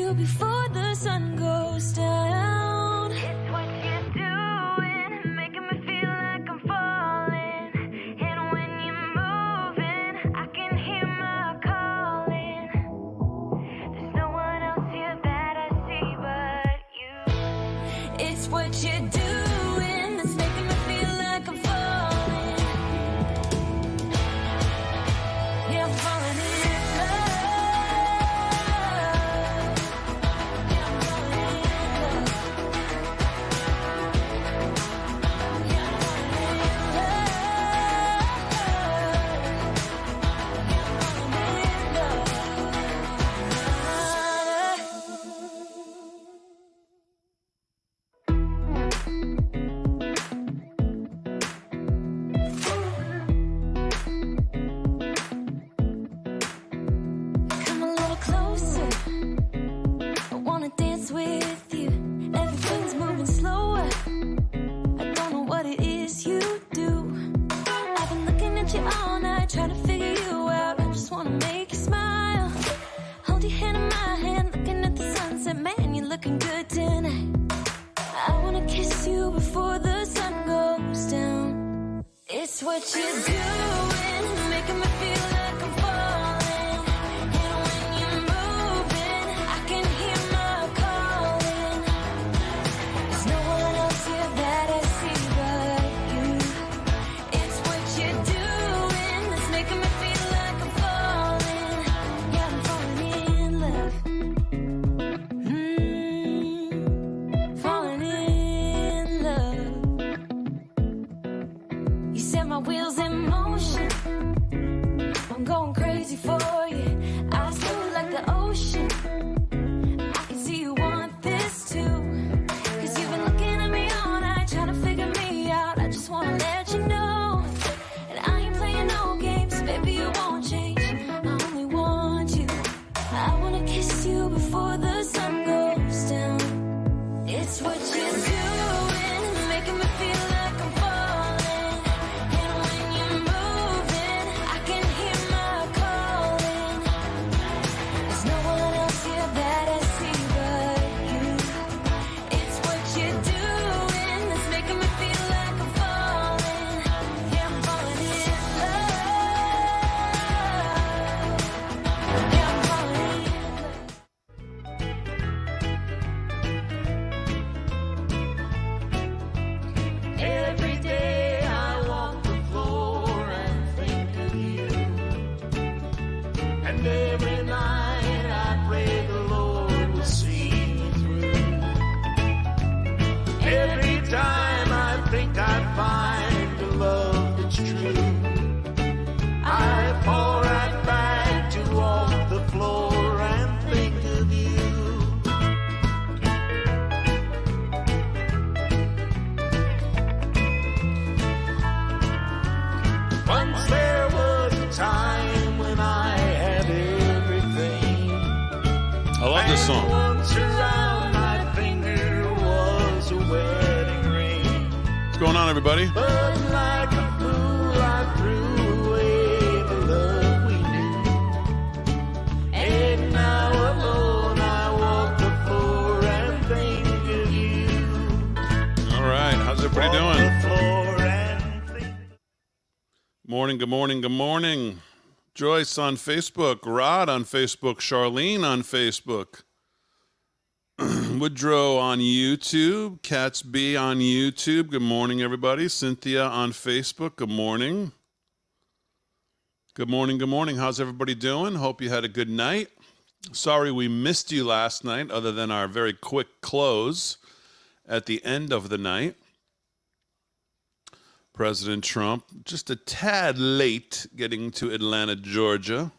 you before the sun goes down. It's what you're doing, making me feel like I'm falling. And when you're moving, I can hear my calling. There's no one else here that I see but you. It's what you're doing that's making me feel like I'm falling. Yeah, I'm falling in love. Yeah, I'm falling in love. Yeah, I'm falling in love. Come a little closer. I wanna dance with you. Everything's moving slower. I don't know what it is you do. I've been looking at you all night, trying to figure you out. I just wanna make you smile. Hold your hand in my hand, looking at the sunset. Man, you're looking good tonight. I wanna kiss you before the sun goes down. It's what you're doing, making me feel like I'm falling. And when you're moving, I can hear my calling. There's no one else here that I see but you. It's what you're doing that's making me feel like I'm falling. Yeah, I'm falling in love. Falling in love. You set my wheels in motion. I'm going crazy for you. I feel like the ocean. I can see you want this too. Cause you've been looking at me all night, trying to figure me out. I just wanna let you know. And I ain't playing no games, baby, you won't change. I only want you. I wanna kiss you before the sun goes down. It's what you're doing, making me feel like I'm falling. And when you're moving, I can hear my calling. There's no one else here that I see but you. It's what you're doing that's making me feel like I'm falling. Yeah, I'm falling in love. Yeah, I'm falling in love. Every day I walk the floor and think of you. And every night I pray the Lord will see me through. Every time I think I find a love that's true, I fall right back to walk the floor and think of you. Once there was a time when I had everything. I love this song. Once around my finger was a wedding ring. What's going on, everybody? But like a fool, I threw away the love we knew. And now alone I walk the floor and think of you. All right. How's everybody Walk doing? the floor and think. Morning, good morning, good morning. Joyce on Facebook, Rod on Facebook, Charlene on Facebook, Woodrow on YouTube, Cats B on YouTube. Good morning, everybody. Cynthia on Facebook. Good morning. Good morning, good morning. How's everybody doing? Hope you had a good night. Sorry we missed you last night, other than our very quick close at the end of the night. President Trump, just a tad late getting to Atlanta, Georgia.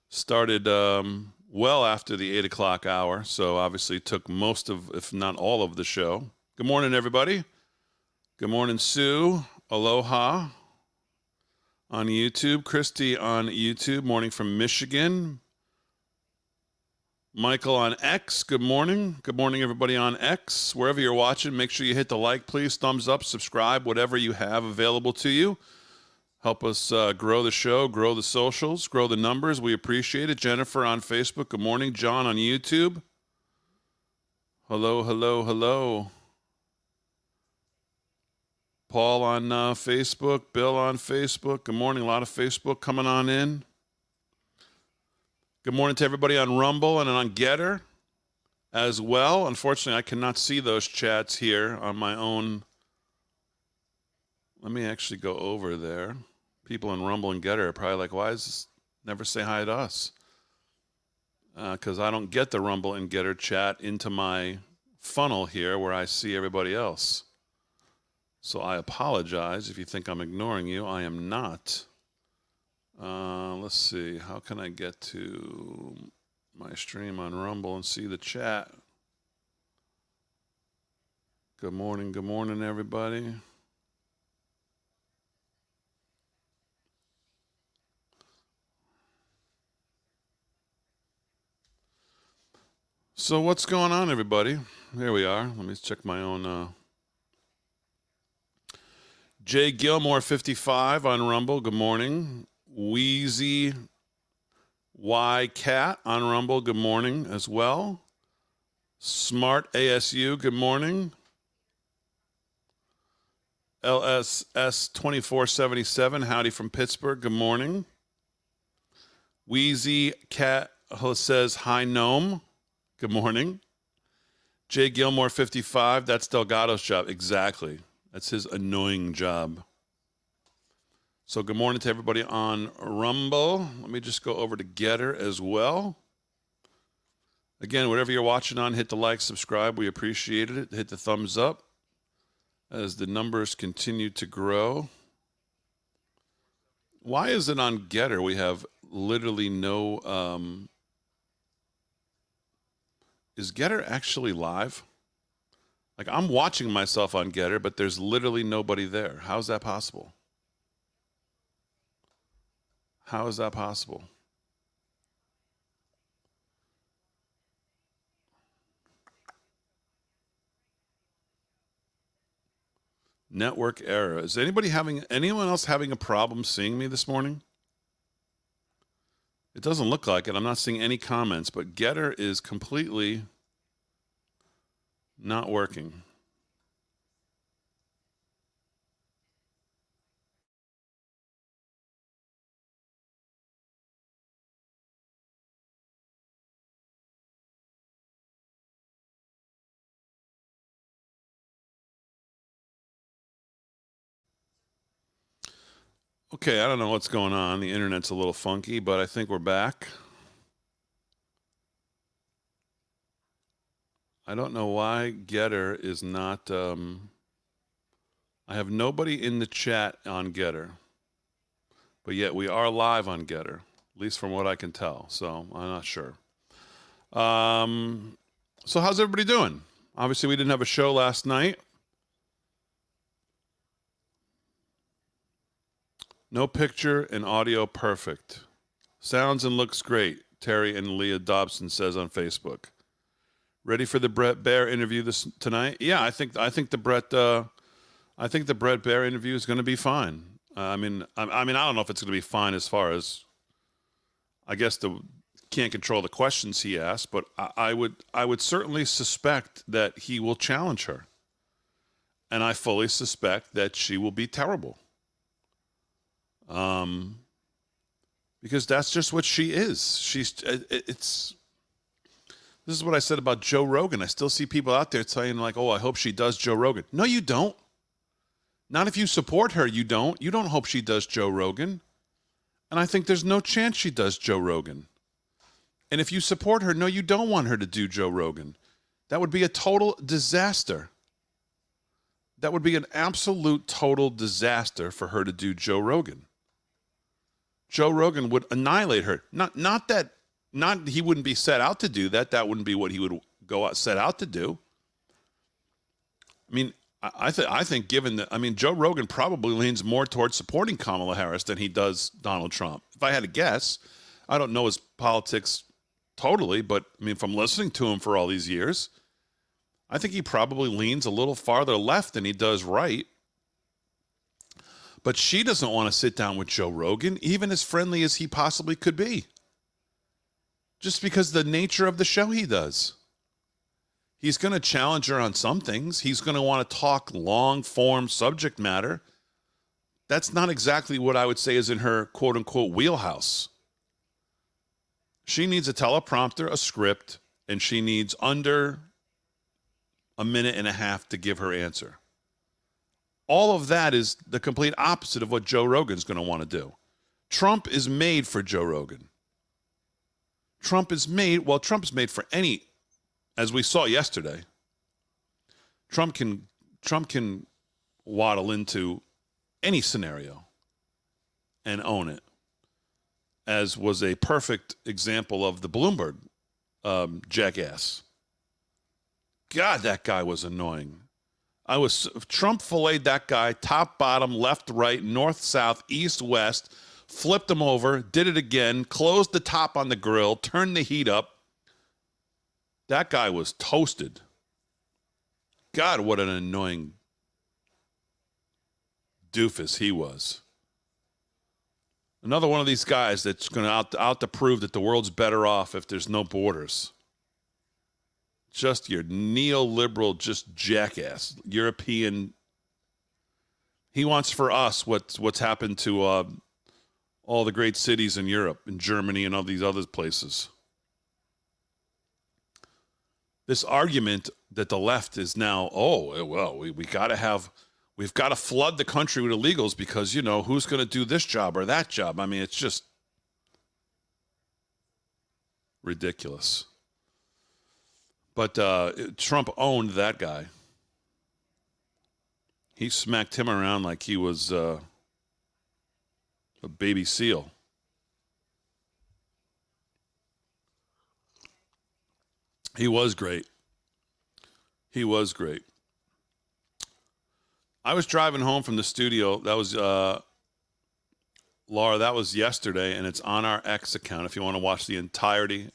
Started well after the 8 o'clock hour, so obviously took most of, if not all of the show. Good morning, everybody. Good morning, Sue. Aloha on YouTube. Christy on YouTube. Morning from Michigan. Michael on X, good morning. Good morning, everybody on X. Wherever you're watching, make sure you hit the like, please. Thumbs up, subscribe, whatever you have available to you. Help us grow the show, grow the socials, grow the numbers. We appreciate it. Jennifer on Facebook, good morning. John on YouTube. Hello, hello, hello. Paul on Facebook, Bill on Facebook. Good morning. A lot of Facebook coming on in. Good morning to everybody on Rumble and on Getter as well. Unfortunately, I cannot see those chats here on my own. Let me actually go over there. People on Rumble and Getter are probably like, why does this never say hi to us? Because I don't get the Rumble and Getter chat into my funnel here where I see everybody else. So I apologize if you think I'm ignoring you. I am not. Let's see. How can I get to my stream on Rumble and see the chat? Good morning, everybody. So what's going on, everybody? Here we are. Let me check my own... Jay Gilmore, 55 on Rumble. Good morning. Wheezy Y Cat on Rumble. Good morning as well. Smart ASU. Good morning. LSS 2477. Howdy from Pittsburgh. Good morning. Wheezy Cat says hi gnome. Good morning. Jay Gilmore, 55. That's Delgado's job. Exactly. That's his annoying job. So good morning to everybody on Rumble. Let me just go over to Getter as well. Again, whatever you're watching on, hit the like, subscribe. We appreciate it. Hit the thumbs up as the numbers continue to grow. Why is it on Getter we have literally no... Is Getter actually live? Like, I'm watching myself on Getter, but there's literally nobody there. How's that possible? How is that possible? Network error. Is anyone else having a problem seeing me this morning? It doesn't look like it. I'm not seeing any comments, but Getter is completely not working. Okay, I don't know what's going on. The internet's a little funky, but I think we're back. I don't know why Getter is not... I have nobody in the chat on Getter, but yet we are live on Getter, at least from what I can tell, so I'm not sure. So how's everybody doing? Obviously, we didn't have a show last night. No picture and audio perfect. Sounds and looks great, Terry and Leah Dobson says on Facebook. Ready for the Brett Baer interview tonight? Yeah, I think the Brett Baer interview is going to be fine. I mean, I don't know if it's going to be fine as far as, I guess can't control the questions he asks, but I would certainly suspect that he will challenge her, and I fully suspect that she will be terrible. Because that's just what she is. This is what I said about Joe Rogan. I still see people out there saying like, oh, I hope she does Joe Rogan. No, you don't. Not if you support her, you don't. You don't hope she does Joe Rogan. And I think there's no chance she does Joe Rogan. And if you support her, no, you don't want her to do Joe Rogan. That would be a total disaster. That would be an absolute total disaster for her to do Joe Rogan. Joe Rogan would annihilate her. Not he wouldn't be set out to do that. That wouldn't be what he would set out to do. I mean, I think given that, I mean, Joe Rogan probably leans more towards supporting Kamala Harris than he does Donald Trump. If I had to guess, I don't know his politics totally, but I mean, from listening to him for all these years, I think he probably leans a little farther left than he does right. But she doesn't want to sit down with Joe Rogan, even as friendly as he possibly could be. Just because of the nature of the show he does. He's going to challenge her on some things. He's going to want to talk long-form subject matter. That's not exactly what I would say is in her quote-unquote wheelhouse. She needs a teleprompter, a script, and she needs under a minute and a half to give her answer. All of that is the complete opposite of what Joe Rogan's going to want to do. Trump is made for Joe Rogan. Trump is made for any, as we saw yesterday. Trump can waddle into any scenario and own it, as was a perfect example of the Bloomberg jackass. God, that guy was annoying. Trump filleted that guy top, bottom, left, right, north, south, east, west, flipped him over, did it again, closed the top on the grill, turned the heat up. That guy was toasted. God, what an annoying doofus he was. Another one of these guys that's going to out to prove that the world's better off if there's no borders. Just your neoliberal, just jackass, European. He wants for us what's happened to all the great cities in Europe, in Germany, and all these other places. This argument that the left is now, we've got to flood the country with illegals because, who's going to do this job or that job? I mean, it's just ridiculous. But Trump owned that guy. He smacked him around like he was a baby seal. He was great. He was great. I was driving home from the studio. That was, Laura, that was yesterday, and it's on our X account. If you want to watch the entirety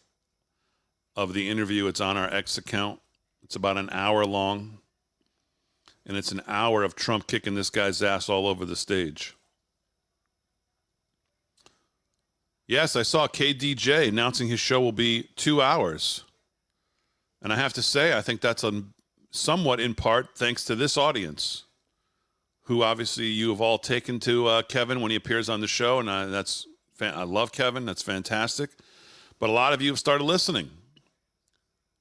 of the interview, it's on our X account. It's about an hour long, and it's an hour of Trump kicking this guy's ass all over the stage. Yes, I saw KDJ announcing his show will be 2 hours. And I have to say, I think that's somewhat in part thanks to this audience, who obviously you have all taken to Kevin when he appears on the show. And I love Kevin. That's fantastic. But a lot of you have started listening.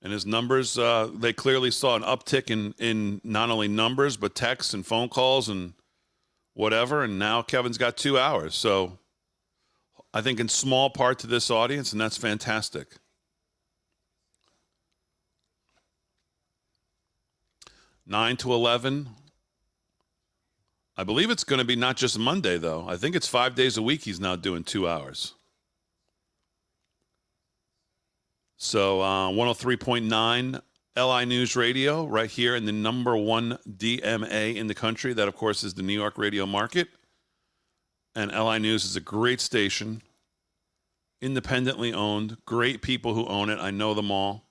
And his numbers, they clearly saw an uptick in not only numbers, but texts and phone calls and whatever. And now Kevin's got 2 hours. So I think in small part to this audience, and that's fantastic. Nine to 11. I believe it's going to be not just Monday, though. I think it's 5 days a week he's now doing 2 hours. So 103.9 LI News Radio right here in the number one DMA in the country. That, of course, is the New York radio market. And LI News is a great station, independently owned, great people who own it. I know them all.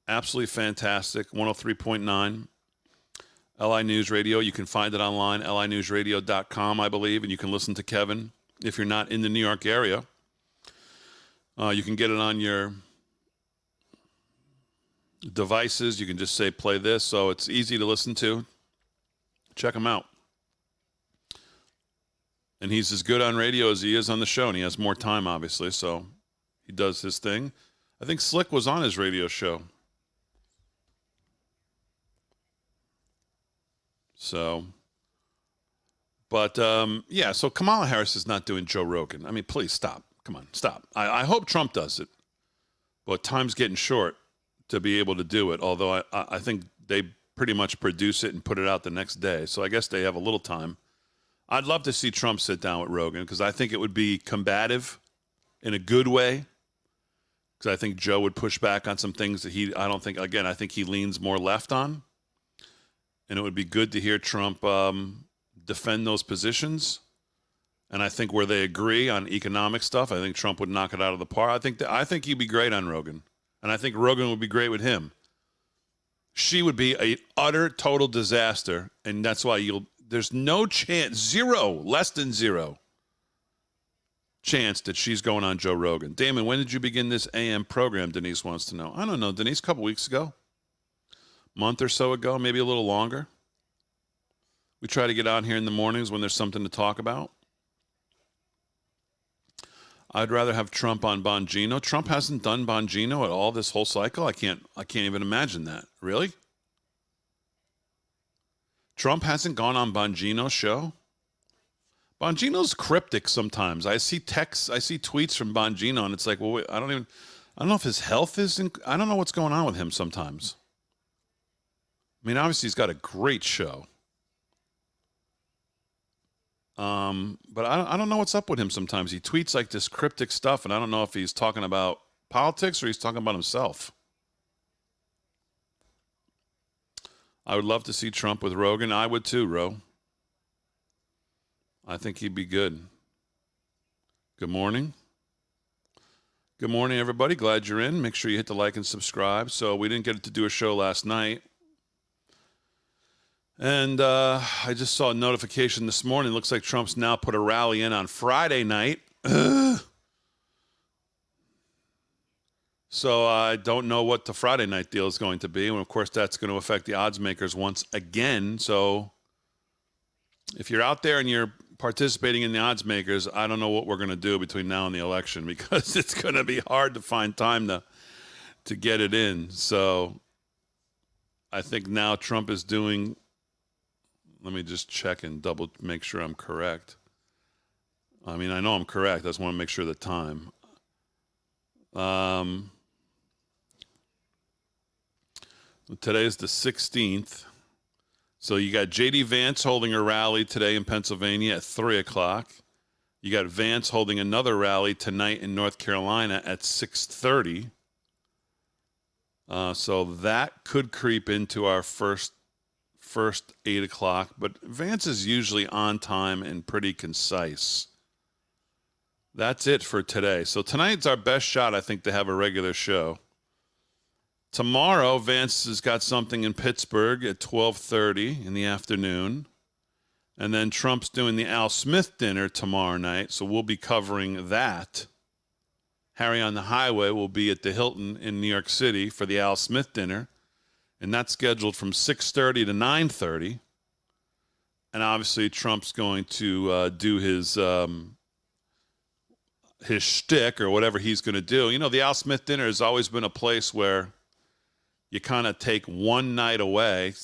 Absolutely fantastic. 103.9 LI News Radio. You can find it online, linewsradio.com, I believe, and you can listen to Kevin if you're not in the New York area. You can get it on your devices. You can just say, play this. So it's easy to listen to. Check him out. And he's as good on radio as he is on the show. And he has more time, obviously. So he does his thing. I think Slick was on his radio show. So, but, yeah, so Kamala Harris is not doing Joe Rogan. I mean, please stop. Come on, stop. I hope Trump does it, but time's getting short to be able to do it, although I think they pretty much produce it and put it out the next day, so I guess they have a little time. I'd love to see Trump sit down with Rogan because I think it would be combative in a good way, because I think Joe would push back on some things that I think he leans more left on, and it would be good to hear Trump defend those positions. And I think where they agree on economic stuff, I think Trump would knock it out of the park. I think he'd be great on Rogan. And I think Rogan would be great with him. She would be an utter, total disaster. And that's why there's no chance, less than zero chance that she's going on Joe Rogan. Damon, when did you begin this AM program? Denise wants to know. I don't know, Denise, a couple weeks ago. month or so ago, maybe a little longer. We try to get on here in the mornings when there's something to talk about. I'd rather have Trump on Bongino. Trump hasn't done Bongino at all this whole cycle. I can't even imagine that. Really? Trump hasn't gone on Bongino's show? Bongino's cryptic sometimes. I see texts, I see tweets from Bongino, and it's like, well, wait, I don't know if his health is I don't know what's going on with him sometimes. I mean, obviously he's got a great show. But I don't know what's up with him sometimes. He tweets like this cryptic stuff, and I don't know if he's talking about politics or he's talking about himself. I would love to see Trump with Rogan. I would too, Ro. I think he'd be good. Good morning. Good morning, everybody. Glad you're in. Make sure you hit the like and subscribe. So we didn't get to do a show last night. And I just saw a notification this morning. Looks like Trump's now put a rally in on Friday night. So I don't know what the Friday night deal is going to be. And, of course, that's going to affect the odds makers once again. So if you're out there and you're participating in the odds makers, I don't know what we're going to do between now and the election, because it's going to be hard to find time to get it in. So I think now Trump is doing, let me just check and double make sure I'm correct. I mean, I know I'm correct. I just want to make sure the time. Today's the 16th. So you got J.D. Vance holding a rally today in Pennsylvania at 3 o'clock. You got Vance holding another rally tonight in North Carolina at 6:30. So that could creep into our first 8 o'clock. But Vance is usually on time and pretty concise. That's it for today. So tonight's our best shot, I think, to have a regular show. Tomorrow, Vance has got something in Pittsburgh at 12:30 in the afternoon. And then Trump's doing the Al Smith dinner tomorrow night, so we'll be covering that. Harry on the Highway will be at the Hilton in New York City for the Al Smith dinner, and that's scheduled from 6:30 to 9:30. And obviously, Trump's going to do his shtick or whatever he's going to do. You know, the Al Smith dinner has always been a place where you kind of take one night away,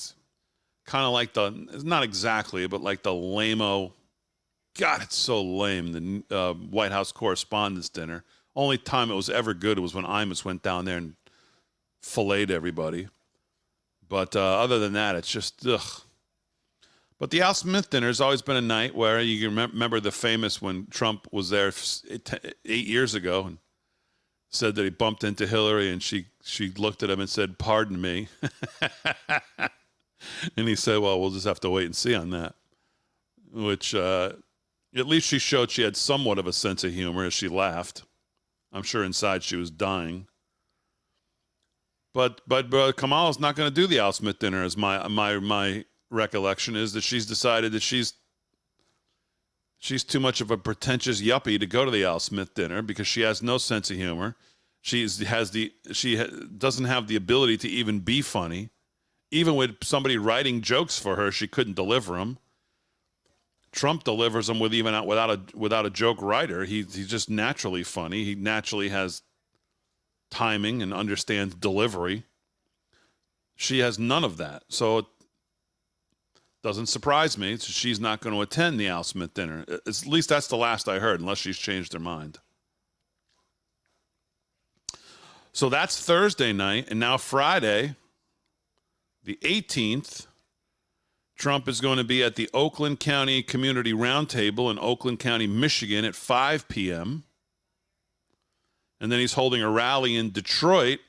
kind of like not exactly, but like the lame-o, God, it's so lame, the White House Correspondents' Dinner. Only time it was ever good was when Imus went down there and filleted everybody. But other than that, it's just, ugh. But the Al Smith dinner has always been a night where you can remember the famous when Trump was there 8 years ago and said that he bumped into Hillary and she looked at him and said, "Pardon me." And he said, "Well, we'll just have to wait and see on that." Which at least she showed she had somewhat of a sense of humor as she laughed. I'm sure inside she was dying. But Kamala's not going to do the Al Smith dinner, as my recollection is that she's decided that she's too much of a pretentious yuppie to go to the Al Smith dinner because she has no sense of humor. She doesn't have the ability to even be funny. Even with somebody writing jokes for her, she couldn't deliver them. Trump delivers them without a joke writer. He's just naturally funny. He naturally has timing and understands delivery. She has none of that. So it doesn't surprise me. She's not going to attend the Al Smith dinner. At least that's the last I heard, unless she's changed her mind. So that's Thursday night. And now Friday, the 18th, Trump is going to be at the Oakland County Community Roundtable in Oakland County, Michigan at 5 p.m. And then he's holding a rally in Detroit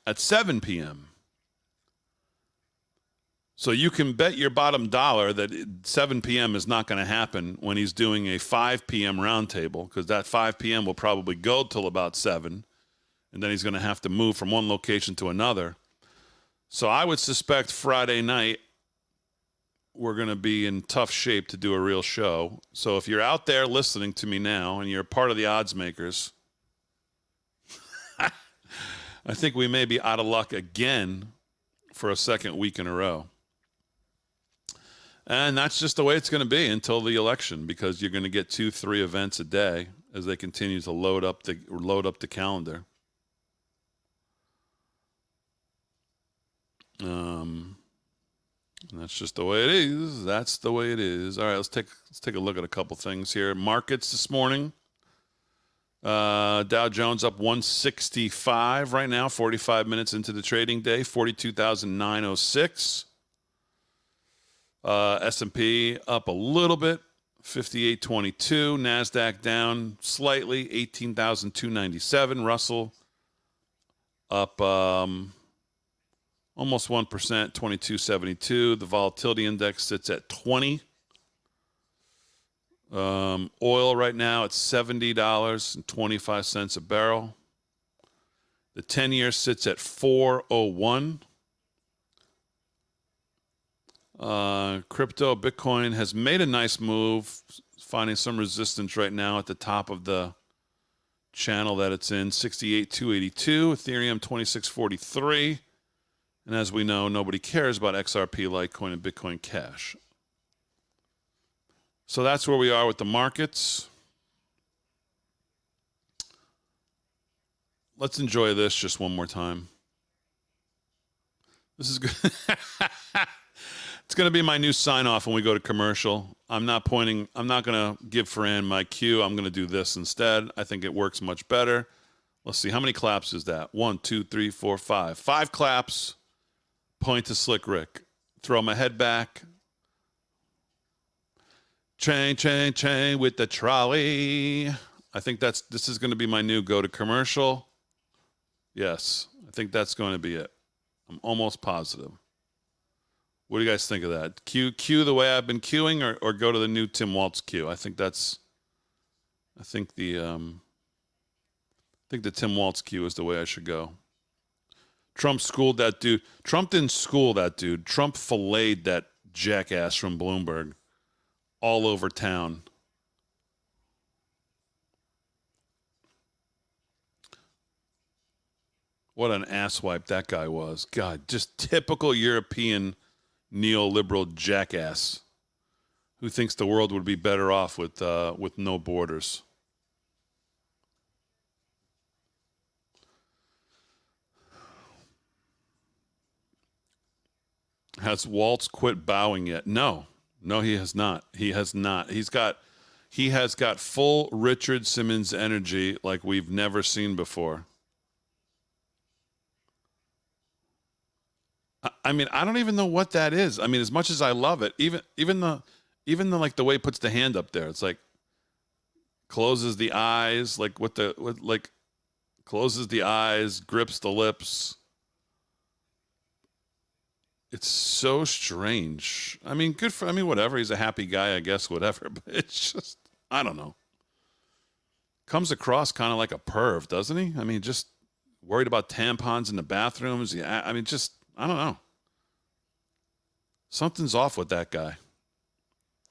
at 7 p.m. So you can bet your bottom dollar that 7 p.m. is not going to happen when he's doing a 5 p.m. roundtable, because that 5 p.m. will probably go till about 7, and then he's going to have to move from one location to another. So I would suspect Friday night we're going to be in tough shape to do a real show. So if you're out there listening to me now and you're part of the odds makers, I think we may be out of luck again for a second week in a row. And that's just the way it's going to be until the election, because you're going to get 2-3 events a day as they continue to load up the calendar. And that's just the way it is. That's the way it is. All right, let's take a look at a couple things here. Markets this morning. Dow Jones up 165 right now, 45 minutes into the trading day, 42,906. S&P up a little bit, 5822. NASDAQ down slightly, 18,297. Russell up almost 1%, 2272. The volatility index sits at 20. Oil right now at $70.25 a barrel. The 10-year sits at 401. Crypto, Bitcoin has made a nice move, finding some resistance right now at the top of the channel that it's in, 68,282. Ethereum 2643. And as we know, nobody cares about XRP, Litecoin, and Bitcoin Cash. So that's where we are with the markets. Let's enjoy this just one more time. This is good. It's going to be my new sign-off when we go to commercial. I'm not going to give Fran my cue. I'm going to do this instead. I think it works much better. Let's see. How many claps is that? 1, 2, 3, 4, 5. 5 claps. Point to Slick Rick. Throw my head back. Chain, chain, chain with the trolley. I think this is going to be my new go to commercial. Yes, I think that's going to be it. I'm almost positive. What do you guys think of that? Cue the way I've been queuing, or go to the new Tim Waltz cue? I think the Tim Waltz cue is the way I should go. Trump schooled that dude. Trump didn't school that dude. Trump filleted that jackass from Bloomberg all over town. What an asswipe that guy was. God, just typical European neoliberal jackass who thinks the world would be better off with no borders. Has Waltz quit bowing yet? No, he has not. He has not. He has got full Richard Simmons energy like we've never seen before. I mean, I don't even know what that is. I mean, as much as I love it, even the like the way he puts the hand up there, it's like closes the eyes, closes the eyes, grips the lips. It's so strange. I mean, whatever. He's a happy guy, I guess, whatever. But it's just, I don't know. Comes across kind of like a perv, doesn't he? I mean, just worried about tampons in the bathrooms. Yeah, I mean, just, I don't know. Something's off with that guy.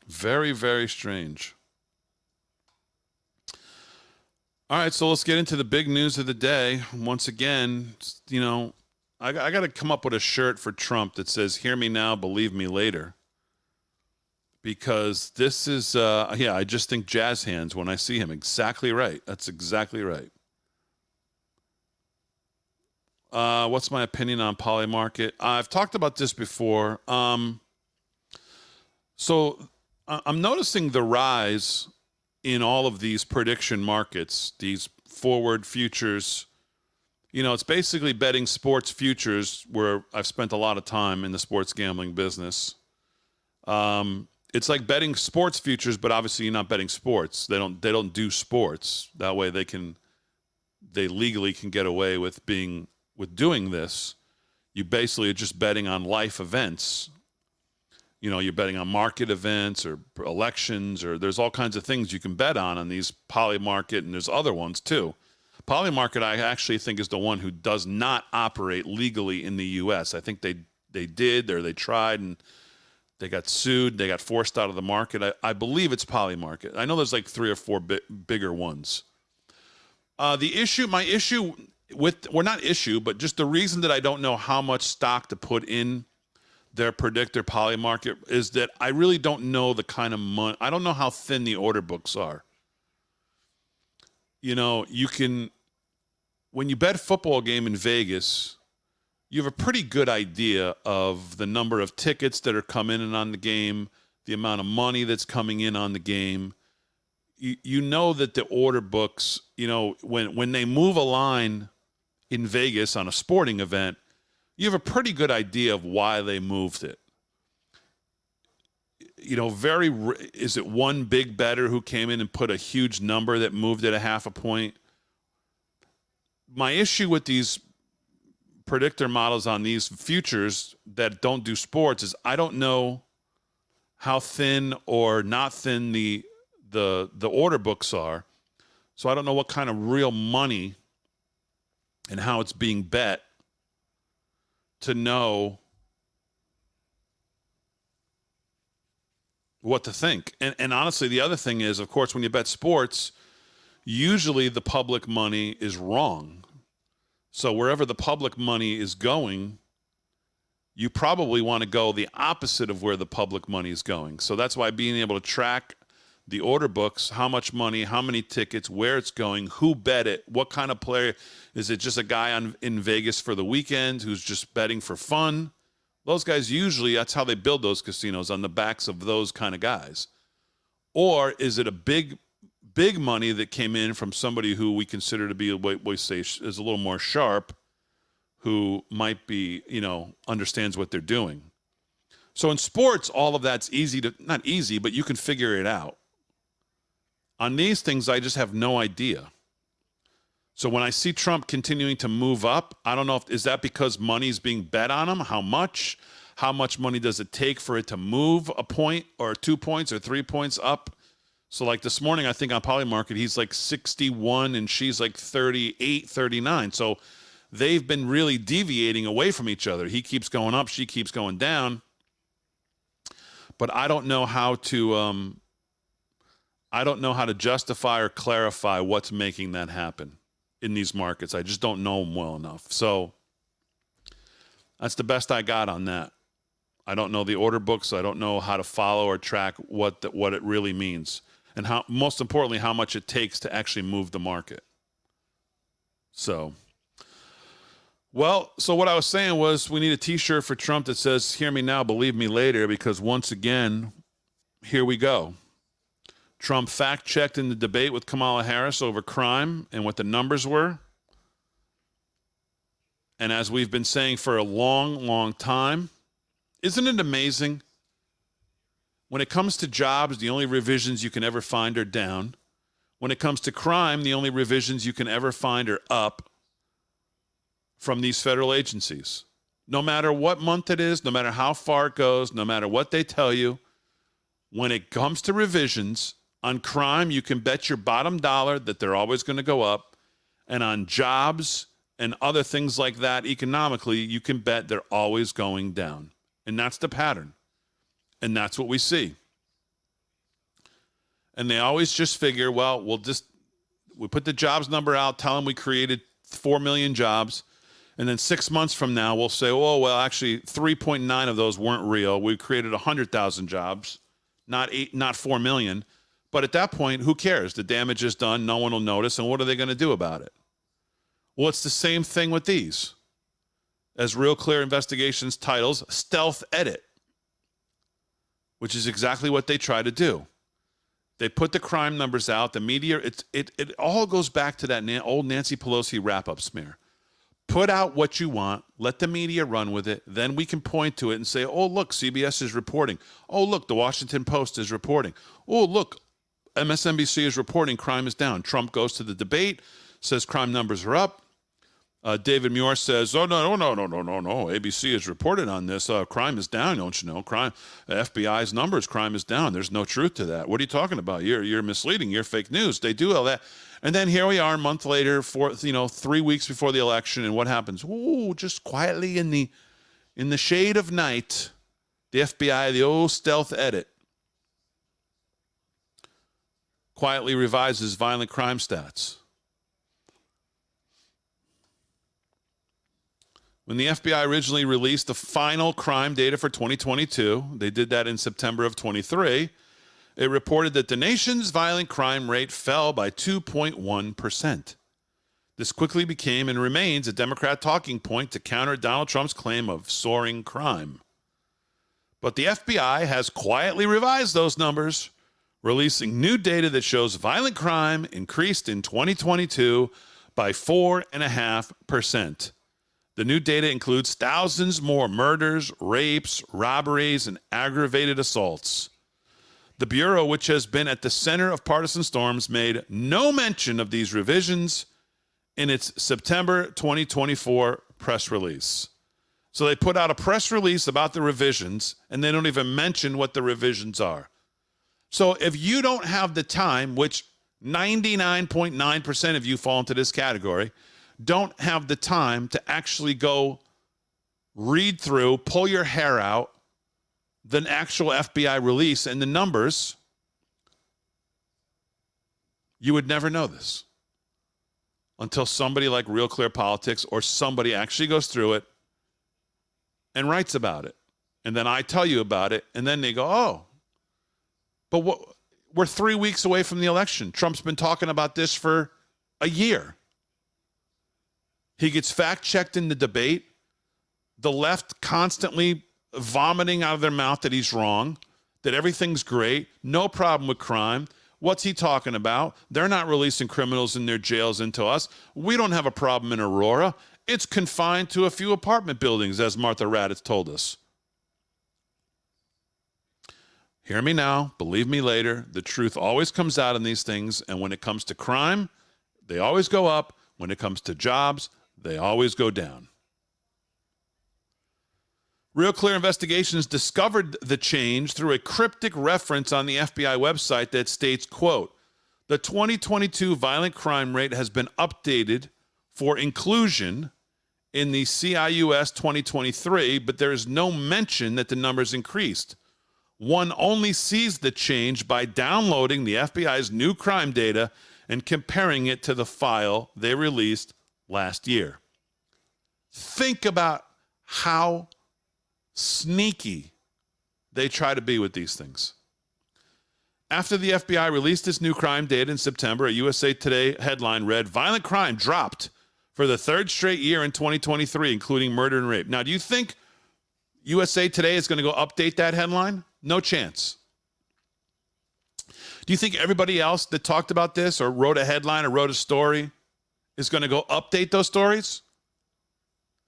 Very, very strange. All right, so let's get into the big news of the day. Once again, I got to come up with a shirt for Trump that says, "Hear me now, believe me later." Because this is, I just think jazz hands when I see him. Exactly right. That's exactly right. What's my opinion on Polymarket? I've talked about this before. So I'm noticing the rise in all of these prediction markets, these forward futures. It's basically betting sports futures, where I've spent a lot of time in the sports gambling business. It's like betting sports futures, but obviously you're not betting sports. They don't do sports. That way they legally can get away with doing this. You basically are just betting on life events. You're betting on market events or elections, or there's all kinds of things you can bet on these Polymarket, and there's other ones too. Polymarket, I actually think, is the one who does not operate legally in the U.S. I think they did, or they tried, and they got sued. They got forced out of the market. I believe it's Polymarket. I know there's like 3 or 4 bigger ones. My issue We're not issue, but just the reason that I don't know how much stock to put in their predictor poly market is that I really don't know the kind of money. I don't know how thin the order books are. You know, when you bet a football game in Vegas, you have a pretty good idea of the number of tickets that are coming in on the game, the amount of money that's coming in on the game. You know that the order books, you know, when they move a line in Vegas on a sporting event, you have a pretty good idea of why they moved it. You know, is it one big bettor who came in and put a huge number that moved it a half a point? My issue with these predictor models on these futures that don't do sports is I don't know how thin or not thin the order books are. So I don't know what kind of real money and how it's being bet to know what to think. And honestly, the other thing is, of course, when you bet sports, usually the public money is wrong. So wherever the public money is going, you probably want to go the opposite of where the public money is going. So that's why being able to track the order books, how much money, how many tickets, where it's going, who bet it, what kind of player. Is it just a guy in Vegas for the weekend who's just betting for fun? Those guys usually, that's how they build those casinos, on the backs of those kind of guys. Or is it a big money that came in from somebody who we consider to be, what we say is a little more sharp, who might be, you know, understands what they're doing. So in sports, all of that's not easy, but you can figure it out. On these things, I just have no idea. So when I see Trump continuing to move up, I don't know is that because money's being bet on him? How much? How much money does it take for it to move a point or 2 points or 3 points up? So like this morning, I think on Polymarket, he's like 61 and she's like 38, 39. So they've been really deviating away from each other. He keeps going up, she keeps going down. But I don't know how to justify or clarify what's making that happen in these markets. I just don't know them well enough. So that's the best I got on that. I don't know the order books. So I don't know how to follow or track what it really means, and how, most importantly, how much it takes to actually move the market. So what I was saying was we need a T-shirt for Trump that says, "Hear me now, believe me later," because once again, here we go. Trump fact-checked in the debate with Kamala Harris over crime and what the numbers were. And as we've been saying for a long, long time, isn't it amazing? When it comes to jobs, the only revisions you can ever find are down. When it comes to crime, the only revisions you can ever find are up from these federal agencies. No matter what month it is, no matter how far it goes, no matter what they tell you, when it comes to revisions, on crime, you can bet your bottom dollar that they're always going to go up. And on jobs and other things like that, economically, you can bet they're always going down. And that's the pattern. And that's what we see. And they always just figure, well, we put the jobs number out, tell them we created 4 million jobs. And then 6 months from now, we'll say, oh, well, actually 3.9 of those weren't real. We created 100,000 jobs, not 4 million. But at that point, who cares? The damage is done. No one will notice. And what are they going to do about it? Well, it's the same thing with these. As Real Clear Investigations titles, stealth edit, which is exactly what they try to do. They put the crime numbers out. The media, it all goes back to that old Nancy Pelosi wrap-up smear. Put out what you want. Let the media run with it. Then we can point to it and say, oh, look, CBS is reporting. Oh, look, the Washington Post is reporting. Oh, look, MSNBC is reporting crime is down. Trump goes to the debate, says crime numbers are up. David Muir says, oh, no. ABC has reported on this. Crime is down, don't you know? Crime, FBI's numbers, crime is down. There's no truth to that. What are you talking about? You're misleading. You're fake news. They do all that. And then here we are a month later, 3 weeks before the election, and what happens? Ooh, just quietly in the shade of night, the FBI, the old stealth edit, quietly revises violent crime stats. When the FBI originally released the final crime data for 2022, they did that in September of 23, it reported that the nation's violent crime rate fell by 2.1%. This quickly became and remains a Democrat talking point to counter Donald Trump's claim of soaring crime. But the FBI has quietly revised those numbers, releasing new data that shows violent crime increased in 2022 by 4.5%. The new data includes thousands more murders, rapes, robberies, and aggravated assaults. The Bureau, which has been at the center of partisan storms, made no mention of these revisions in its September 2024 press release. So they put out a press release about the revisions, and they don't even mention what the revisions are. So if you don't have the time, which 99.9% of you fall into this category, don't have the time to actually go read through, pull your hair out, the actual FBI release and the numbers, you would never know this until somebody like Real Clear Politics or somebody actually goes through it and writes about it. And then I tell you about it, and then they go, oh, but we're 3 weeks away from the election. Trump's been talking about this for a year. He gets fact-checked in the debate. The left constantly vomiting out of their mouth that he's wrong, that everything's great, no problem with crime. What's he talking about? They're not releasing criminals in their jails into us. We don't have a problem in Aurora. It's confined to a few apartment buildings, as Martha Raddatz told us. Hear me now, believe me later. The truth always comes out in these things, and when it comes to crime, they always go up. When it comes to jobs, they always go down. Real Clear Investigations discovered the change through a cryptic reference on the FBI website that states, quote, the 2022 violent crime rate has been updated for inclusion in the CIUS 2023, but there is no mention that the numbers increased. One only sees the change by downloading the FBI's new crime data and comparing it to the file they released last year. Think about how sneaky they try to be with these things. After the FBI released its new crime data in September, a USA Today headline read, violent crime dropped for the third straight year in 2023, including murder and rape. Now, do you think USA Today is going to go update that headline? No chance. Do you think everybody else that talked about this or wrote a headline or wrote a story is going to go update those stories?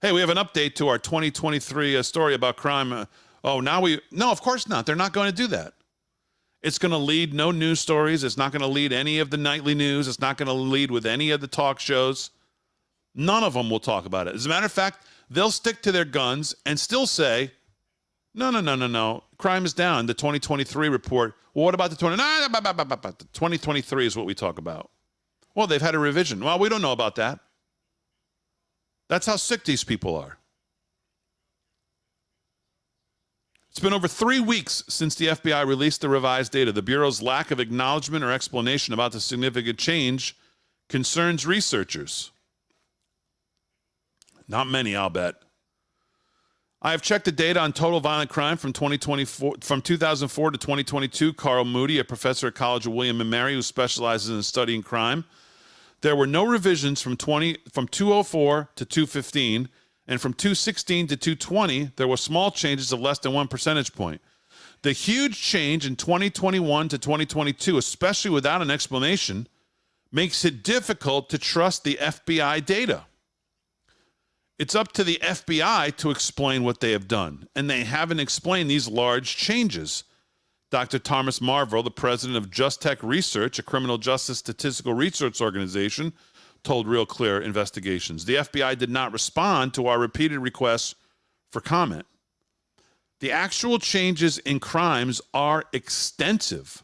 Hey, we have an update to our 2023 story about crime. No, of course not. They're not going to do that. It's going to lead no news stories. It's not going to lead any of the nightly news. It's not going to lead with any of the talk shows. None of them will talk about it. As a matter of fact, they'll stick to their guns and still say, no. Crime is down. The 2023 report. Well, what about the 2023 is what we talk about. Well, they've had a revision. Well, we don't know about that. That's how sick these people are. It's been over 3 weeks since the FBI released the revised data. The Bureau's lack of acknowledgement or explanation about the significant change concerns researchers. Not many, I'll bet. I have checked the data on total violent crime from 2004 to 2022. Carl Moody, a professor at College of William & Mary who specializes in studying crime. There were no revisions from 204 to 215, and from 216 to 220, there were small changes of less than 1 percentage point. The huge change in 2021 to 2022, especially without an explanation, makes it difficult to trust the FBI data. It's up to the FBI to explain what they have done, and they haven't explained these large changes. Dr. Thomas Marvell, the president of Just Tech Research, a criminal justice statistical research organization, told Real Clear Investigations. The FBI did not respond to our repeated requests for comment. The actual changes in crimes are extensive.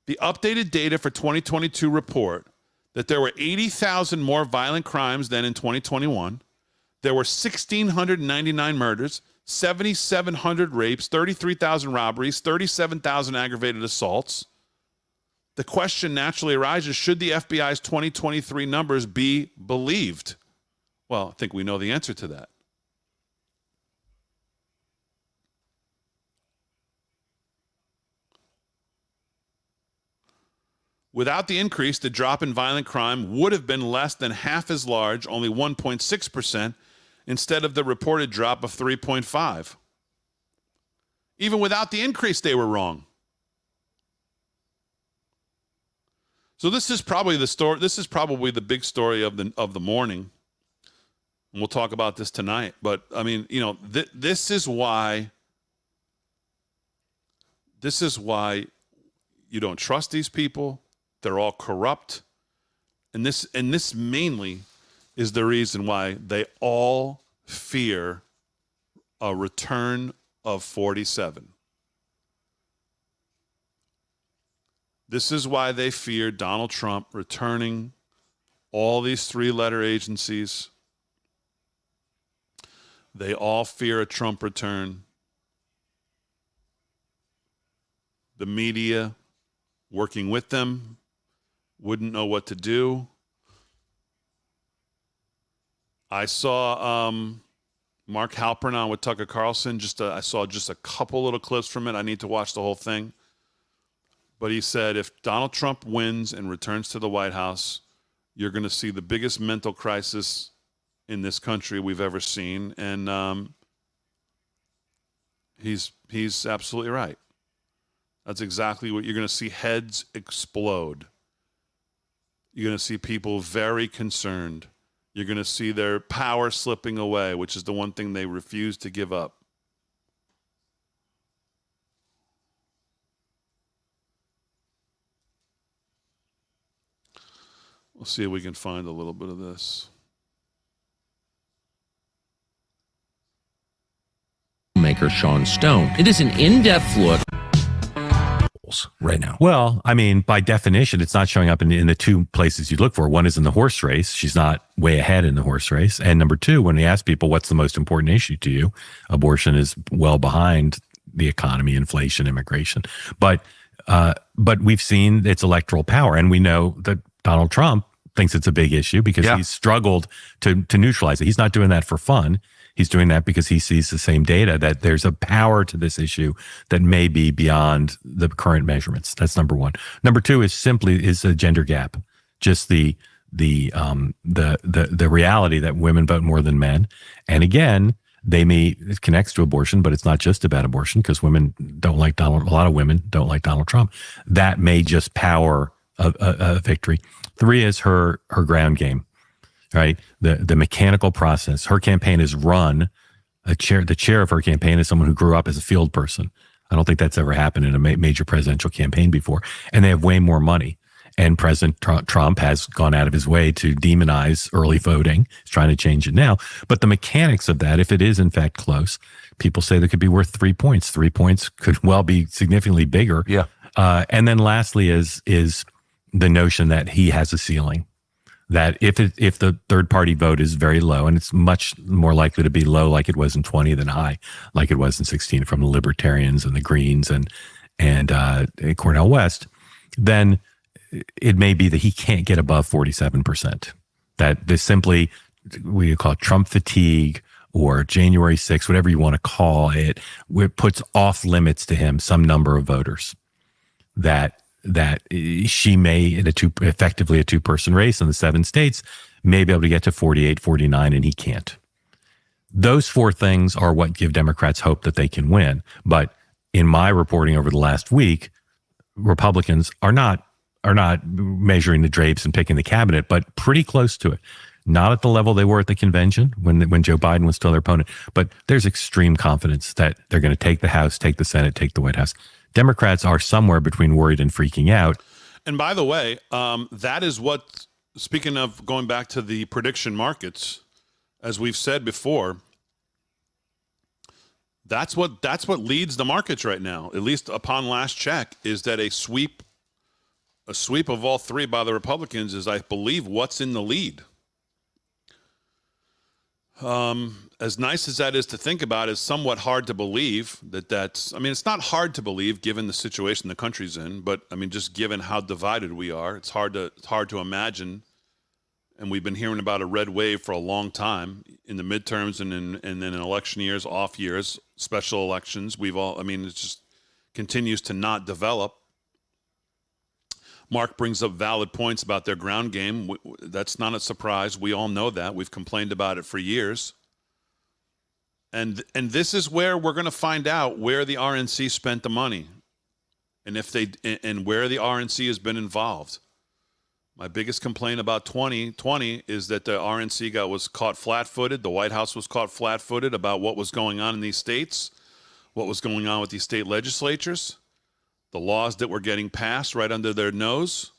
The updated data for 2022 report that there were 80,000 more violent crimes than in 2021. There were 1,699 murders, 7,700 rapes, 33,000 robberies, 37,000 aggravated assaults. The question naturally arises, should the FBI's 2023 numbers be believed? Well, I think we know the answer to that. Without the increase, the drop in violent crime would have been less than half as large, only 1.6%, instead of the reported drop of 3.5. Even without the increase, they were wrong. So this is probably the story. This is probably the big story of the morning. And we'll talk about this tonight. But I mean, you know, this is why you don't trust these people. They're all corrupt. And this mainly is the reason why they all fear a return of 47. This is why they fear Donald Trump returning all these three-letter agencies. They all fear a Trump return. The media working with them wouldn't know what to do. I saw Mark Halpern on with Tucker Carlson. I saw just a couple little clips from it. I need to watch the whole thing. But he said if Donald Trump wins and returns to the White House, you're going to see the biggest mental crisis in this country we've ever seen. And he's absolutely right. That's exactly what you're going to see. Heads explode. You're going to see people very concerned. You're going to see their power slipping away, which is the one thing they refuse to give up. We'll see if we can find a little bit of this. Maker Sean Stone. It is an in-depth look right now. Well, I mean, by definition, it's not showing up in the two places you look for. One is in the horse race. She's not way ahead in the horse race. And number two, when we ask people what's the most important issue to you, abortion is well behind the economy, inflation, immigration. But we've seen its electoral power, and we know that Donald Trump thinks it's a big issue because he's struggled to neutralize it. He's not doing that for fun. He's doing that because he sees the same data that there's a power to this issue that may be beyond the current measurements. That's number one. Number two is a gender gap. Just the reality that women vote more than men. And again, it connects to abortion, but it's not just about abortion because women don't like Donald. A lot of women don't like Donald Trump. That may just power a victory. Three is her ground game. Right, the mechanical process. Her campaign is run. The chair of her campaign is someone who grew up as a field person. I don't think that's ever happened in a major presidential campaign before. And they have way more money. And President Trump has gone out of his way to demonize early voting. He's trying to change it now. But the mechanics of that, if it is in fact close, people say that could be worth 3 points. 3 points could well be significantly bigger. Yeah. And then lastly is the notion that he has a ceiling. That if the third party vote is very low, and it's much more likely to be low like it was in 20 than high like it was in 16 from the Libertarians and the Greens and Cornel West, then it may be that he can't get above 47%. That this simply, we call it Trump fatigue or January 6th, whatever you want to call it, it puts off limits to him some number of voters that she may, in effectively a two-person race in the 7 states, may be able to get to 48, 49, and he can't. Those 4 things are what give Democrats hope that they can win. But in my reporting over the last week, Republicans are not measuring the drapes and picking the cabinet, but pretty close to it. Not at the level they were at the convention when Joe Biden was still their opponent, but there's extreme confidence that they're going to take the House, take the Senate, take the White House. Democrats are somewhere between worried and freaking out. And by the way, that is what, speaking of going back to the prediction markets, as we've said before, that's what leads the markets right now, at least upon last check, is that a sweep of all 3 by the Republicans is, I believe, what's in the lead. As nice as that is to think about, is somewhat hard to believe that's, I mean, it's not hard to believe given the situation the country's in, but I mean, just given how divided we are, it's hard to imagine. And we've been hearing about a red wave for a long time in the midterms and then in election years, off years, special elections. It just continues to not develop. Mark brings up valid points about their ground game. That's not a surprise. We all know that. We've complained about it for years. And this is where we're going to find out where the RNC spent the money, and where the RNC has been involved. My biggest complaint about 2020 is that the RNC was caught flat-footed. The White House was caught flat-footed about what was going on in these states, what was going on with these state legislatures, the laws that were getting passed right under their nose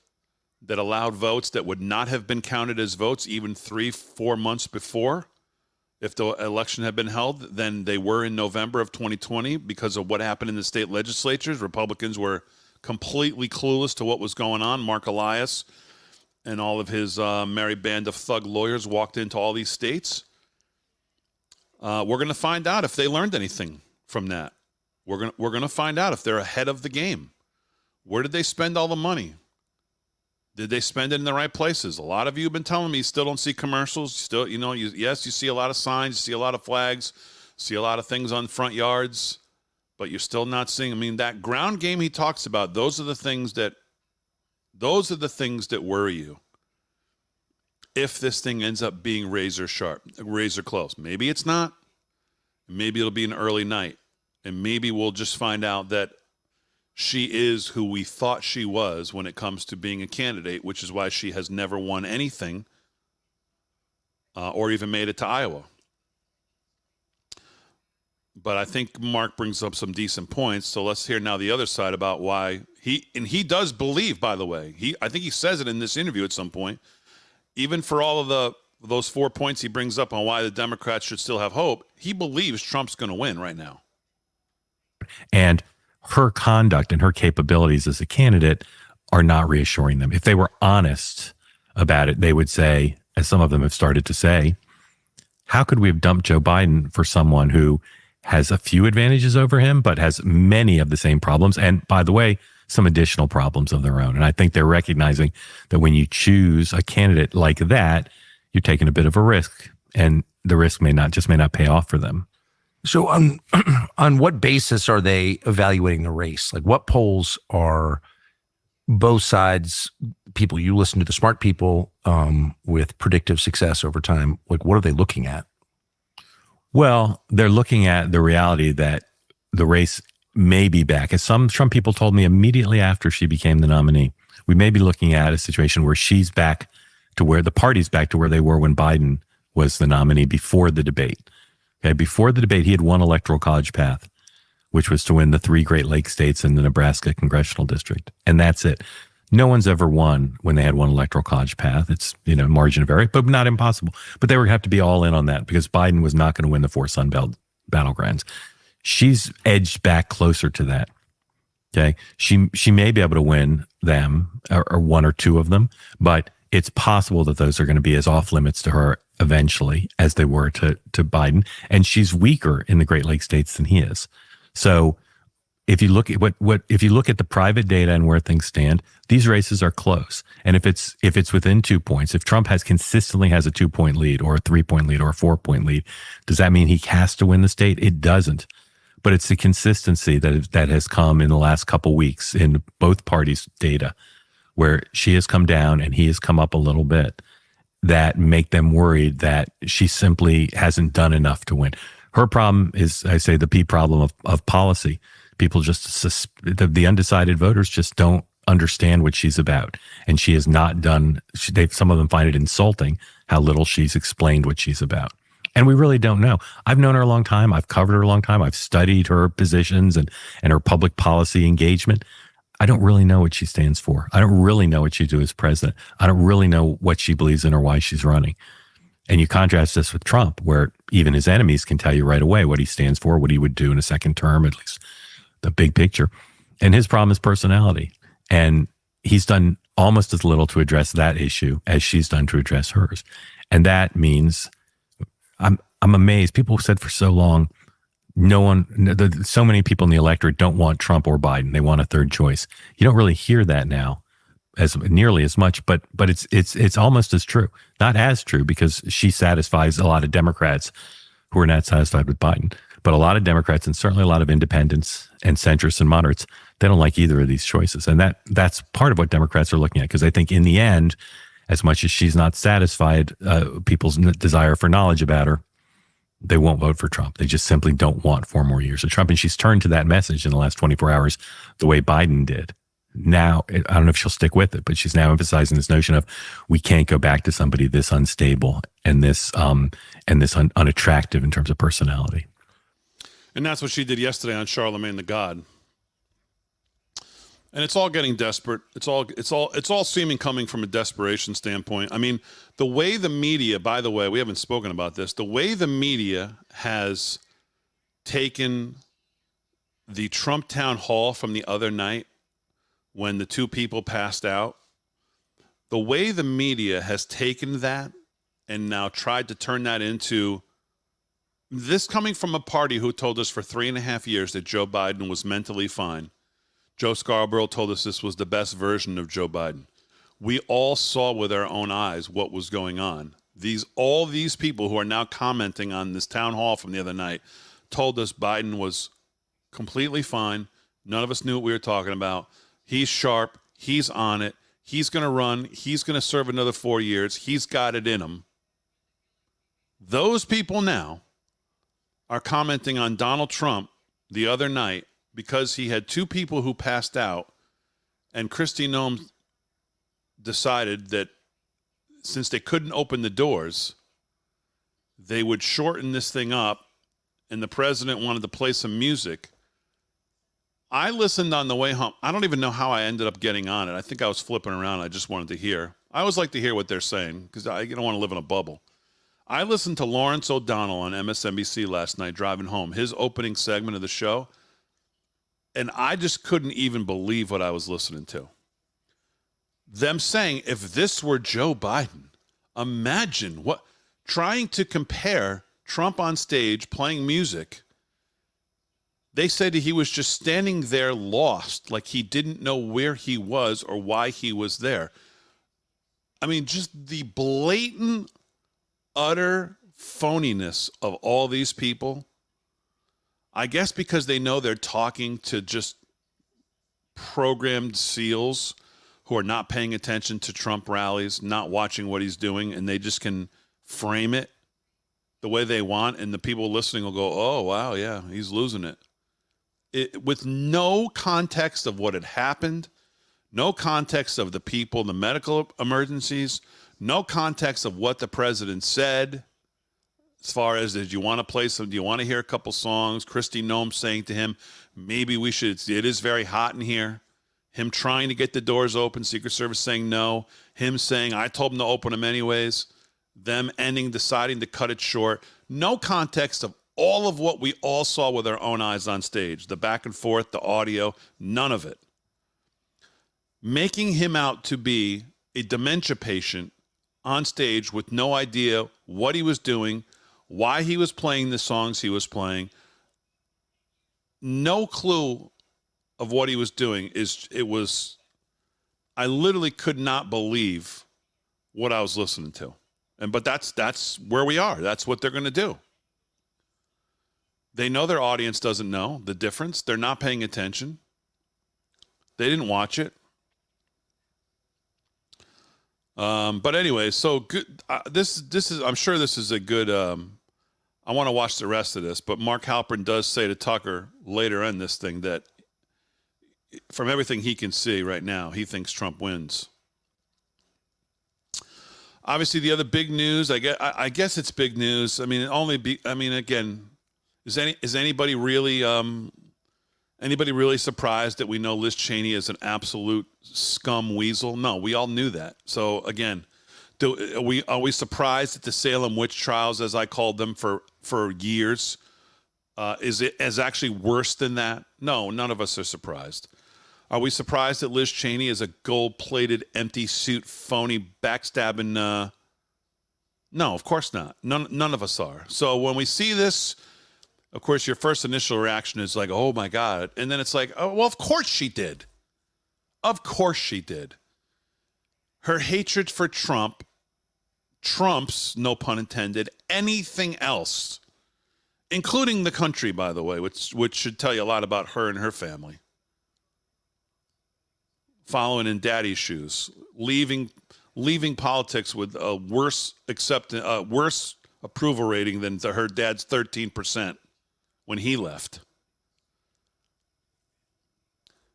that allowed votes that would not have been counted as votes even 3-4 months before. If the election had been held, then they were in November of 2020 because of what happened in the state legislatures. Republicans were completely clueless to what was going on. Mark Elias and all of his merry band of thug lawyers walked into all these states. We're going to find out if they learned anything from that. We're going to find out if they're ahead of the game. Where did they spend all the money? Did they spend it in the right places? A lot of you have been telling me you still don't see commercials. Still, yes, you see a lot of signs, you see a lot of flags, see a lot of things on front yards, but you're still not seeing. I mean, that ground game he talks about, those are the things that worry you. If this thing ends up being razor sharp, razor close, maybe it's not. Maybe it'll be an early night, and maybe we'll just find out that she is who we thought she was when it comes to being a candidate, which is why she has never won anything or even made it to Iowa. But I think Mark brings up some decent points. So let's hear now the other side about why he does believe, by the way, I think he says it in this interview at some point, even for all of those 4 points he brings up on why the Democrats should still have hope, he believes Trump's going to win right now. And her conduct and her capabilities as a candidate are not reassuring them. If they were honest about it, they would say, as some of them have started to say, how could we have dumped Joe Biden for someone who has a few advantages over him, but has many of the same problems? And by the way, some additional problems of their own. And I think they're recognizing that when you choose a candidate like that, you're taking a bit of a risk, and the risk may not pay off for them. So on what basis are they evaluating the race? Like, what polls are both sides, people, you listen to the smart people with predictive success over time, like what are they looking at? Well, they're looking at the reality that the race may be back. As some Trump people told me immediately after she became the nominee, we may be looking at a situation where she's back to where the party's back to where they were when Biden was the nominee before the debate. Okay, before the debate, he had one electoral college path, which was to win the 3 Great Lakes states and the Nebraska congressional district. And that's it. No one's ever won when they had one electoral college path. It's, margin of error, but not impossible. But they were going to have to be all in on that because Biden was not going to win the 4 Sun Belt battlegrounds. She's edged back closer to that. Okay. She may be able to win them or 1 or 2 of them, but it's possible that those are going to be as off limits to her eventually as they were to Biden. And she's weaker in the Great Lakes states than he is. So if you look at if you look at the private data and where things stand, these races are close. And if it's within 2 points, if Trump consistently has a 2-point lead or a 3-point lead or a 4-point lead, does that mean he has to win the state? It doesn't. But it's the consistency that has come in the last couple weeks in both parties' data, where she has come down and he has come up a little bit, that make them worried that she simply hasn't done enough to win. Her problem is, I say, the P problem of policy. People the undecided voters just don't understand what she's about. And she has not done, some of them find it insulting how little she's explained what she's about. And we really don't know. I've known her a long time. I've covered her a long time. I've studied her positions and her public policy engagement. I don't really know what she stands for. I don't really know what she do as president. I don't really know what she believes in or why she's running. And you contrast this with Trump, where even his enemies can tell you right away what he stands for, what he would do in a second term, at least the big picture. And his problem is personality. And he's done almost as little to address that issue as she's done to address hers. And that means I'm amazed. People said for so long, so many people in the electorate don't want Trump or Biden. They want a third choice. You don't really hear that now as nearly as much, but it's almost as true. Not as true because she satisfies a lot of Democrats who are not satisfied with Biden, but a lot of Democrats and certainly a lot of independents and centrists and moderates They don't like either of these choices. And that's part of what Democrats are looking at, because I think in the end, as much as she's not satisfied people's desire for knowledge about her, they won't vote for Trump. They just simply don't want 4 more years of Trump. And she's turned to that message in the last 24 hours the way Biden did. Now, I don't know if she'll stick with it, but she's now emphasizing this notion of we can't go back to somebody this unstable and this unattractive in terms of personality. And that's what she did yesterday on Charlemagne the God. And it's all getting desperate. It's all seeming coming from a desperation standpoint. I mean, the way the media, by the way, we haven't spoken about this, the way the media has taken the Trump town hall from the other night when the 2 people passed out, the way the media has taken that and now tried to turn that into this coming from a party who told us for 3.5 years that Joe Biden was mentally fine. Joe Scarborough told us this was the best version of Joe Biden. We all saw with our own eyes what was going on. All these people who are now commenting on this town hall from the other night told us Biden was completely fine. None of us knew what we were talking about. He's sharp. He's on it. He's going to run. He's going to serve another 4 years. He's got it in him. Those people now are commenting on Donald Trump the other night because he had 2 people who passed out, and Kristi Noem decided that since they couldn't open the doors, they would shorten this thing up, and the president wanted to play some music. I listened on the way home. I don't even know how I ended up getting on it. I think I was flipping around. I just wanted to hear. I always like to hear what they're saying because I don't want to live in a bubble. I listened to Lawrence O'Donnell on MSNBC last night driving home, his opening segment of the show, and I just couldn't even believe what I was listening to. Them saying, if this were Joe Biden, imagine trying to compare Trump on stage playing music. They said he was just standing there lost, like he didn't know where he was or why he was there. I mean, just the blatant, utter phoniness of all these people. I guess because they know they're talking to just programmed SEALs who are not paying attention to Trump rallies, not watching what he's doing, and they just can frame it the way they want, and the people listening will go, oh, wow, yeah, he's losing it. With no context of what had happened, no context of the people, the medical emergencies, no context of what the president said as far as, do you want to play some, do you want to hear a couple songs? Kristi Noem saying to him, maybe we should, it is very hot in here. Him trying to get the doors open, Secret Service saying no. Him saying, I told him to open them anyways. Them deciding to cut it short. No context of all of what we all saw with our own eyes on stage. The back and forth, the audio, none of it. Making him out to be a dementia patient on stage with no idea what he was doing, why he was playing the songs he was playing. No clue of what he was doing. I literally could not believe what I was listening to. But that's where we are. That's what they're going to do. They know their audience doesn't know the difference. They're not paying attention. They didn't watch it. But anyway, so good. This is. I'm sure this is a good. I want to watch the rest of this. But Mark Halperin does say to Tucker later in this thing that, from everything he can see right now, he thinks Trump wins. Obviously, the other big news. I guess it's big news. I mean, again, is anybody really surprised that we know Liz Cheney is an absolute scum weasel? No, we all knew that. So again, are we surprised at the Salem witch trials, as I called them for years? Is actually worse than that? No, none of us are surprised. Are we surprised that Liz Cheney is a gold-plated, empty suit, phony, backstabbing? No, of course not. None of us are. So when we see this, of course, your first initial reaction is like, oh, my God. And then it's like, oh, well, of course she did. Of course she did. Her hatred for Trump trumps, no pun intended, anything else, including the country, by the way, which should tell you a lot about her and her family. following in daddy's shoes, leaving politics with a worse approval rating than her dad's 13% when he left.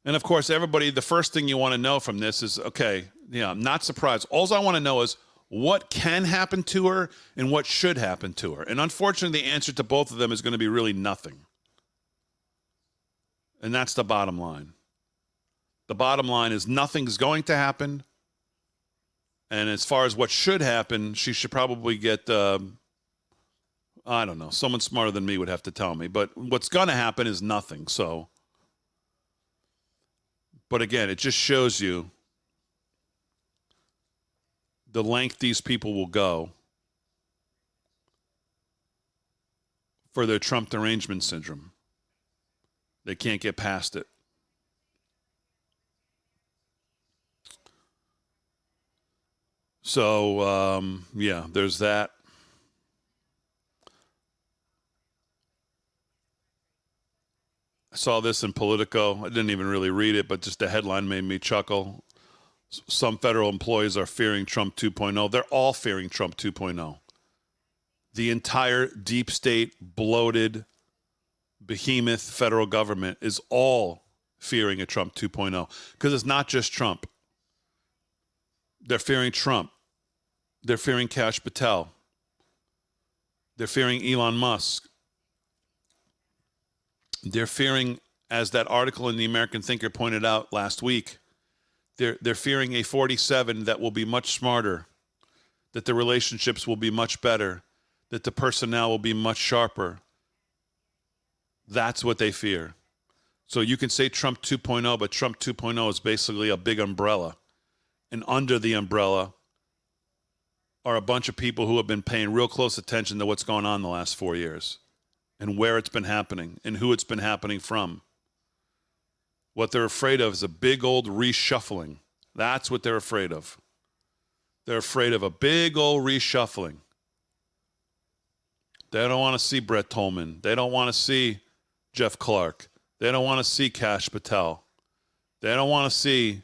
And of course, everybody, the first thing you want to know from this is, okay, yeah, I'm not surprised. All I want to know is what can happen to her and what should happen to her. And unfortunately, the answer to both of them is going to be really nothing. And that's the bottom line. The bottom line is nothing's going to happen. And as far as what should happen, she should probably get, I don't know, someone smarter than me would have to tell me. But what's going to happen is nothing. So, but again, it just shows you the length these people will go for their Trump derangement syndrome. They can't get past it. So, yeah, there's that. I saw this in Politico. I didn't even really read it, but just the headline made me chuckle. Some federal employees are fearing Trump 2.0. They're all fearing Trump 2.0. The entire deep state, bloated, behemoth federal government is all fearing a Trump 2.0 because it's not just Trump. They're fearing Trump. They're fearing Kash Patel. They're fearing Elon Musk. They're fearing, as that article in the American Thinker pointed out last week, they're fearing a 47 that will be much smarter, that the relationships will be much better, that the personnel will be much sharper. That's what they fear. So you can say Trump 2.0, but Trump 2.0 is basically a big umbrella. And under the umbrella are a bunch of people who have been paying real close attention to what's going on the last 4 years and where it's been happening and who it's been happening from. What they're afraid of is a big old reshuffling. That's what they're afraid of. They're afraid of a big old reshuffling. They don't want to see Brett Tolman. They don't want to see Jeff Clark. They don't want to see Kash Patel. They don't want to see.